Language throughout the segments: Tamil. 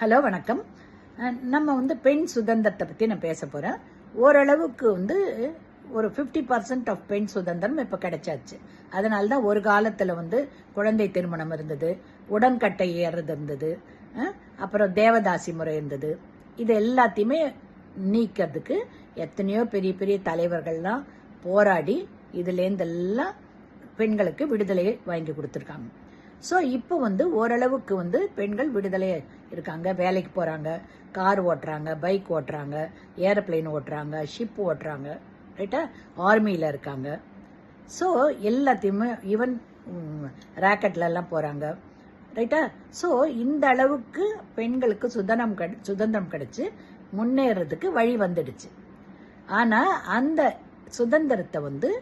ஹலோ வணக்கம். நம்ம பெண் சுதந்திரத்தை பற்றி நான் பேச போகிறேன். ஓரளவுக்கு ஒரு 50% ஆஃப் பெண் சுதந்திரம் இப்போ கிடைச்சாச்சு. அதனால தான் ஒரு காலத்தில் குழந்தை திருமணம் இருந்தது, உடன்கட்டை ஏறுறது இருந்தது, அப்புறம் தேவதாசி முறை இருந்தது. இது எல்லாத்தையுமே நீக்கிறதுக்கு எத்தனையோ பெரிய பெரிய தலைவர்கள்லாம் போராடி இதுலேருந்தெல்லாம் பெண்களுக்கு விடுதலையை வாங்கி கொடுத்துருக்காங்க. ஸோ இப்போ ஓரளவுக்கு பெண்கள் விடுதலை இருக்காங்க. வேலைக்கு போகிறாங்க, கார் ஓட்டுறாங்க, பைக் ஓட்டுறாங்க, ஏரோப்ளைன் ஓட்டுறாங்க, ஷிப் ஓட்டுறாங்க, ரைட்டா, ஆர்மியில் இருக்காங்க. ஸோ எல்லாத்தையுமே ஈவன் ராக்கெட்லலாம் போகிறாங்க, ரைட்டா. ஸோ இந்த அளவுக்கு பெண்களுக்கு சுதந்திரம் கிடைச்சி முன்னேறதுக்கு வழி வந்துடுச்சு. ஆனால் அந்த சுதந்திரத்தை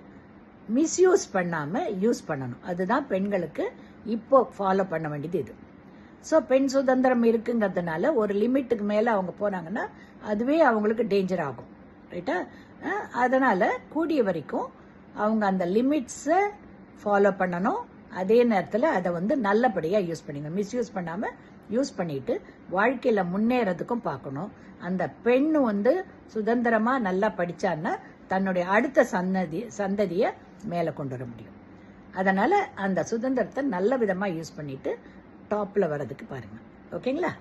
மிஸ்யூஸ் பண்ணாமல் யூஸ் பண்ணணும். அதுதான் பெண்களுக்கு இப்போ ஃபாலோ பண்ண வேண்டியது இது. ஸோ பெண் சுதந்திரம் இருக்குங்கிறதுனால ஒரு லிமிட்டுக்கு மேலே அவங்க போனாங்கன்னா அதுவே அவங்களுக்கு டேஞ்சர் ஆகும், ரைட்டா. அதனால் கூடிய வரைக்கும் அவங்க அந்த லிமிட்ஸை ஃபாலோ பண்ணணும். அதே நேரத்தில் அதை நல்லபடியாக யூஸ் பண்ணிக்கணும். மிஸ்யூஸ் பண்ணாமல் யூஸ் பண்ணிட்டு வாழ்க்கையில் முன்னேறதுக்கும் பார்க்கணும். அந்த பெண் சுதந்திரமாக நல்லா படித்தான்னா தன்னுடைய அடுத்த சந்ததியை மேலே கொண்டு வர முடியும். அதனால் அந்த சுதந்திரத்தை நல்ல விதமாக யூஸ் பண்ணிட்டு டாப்பில் வர்றதுக்கு பாருங்கள். ஓகேங்களா?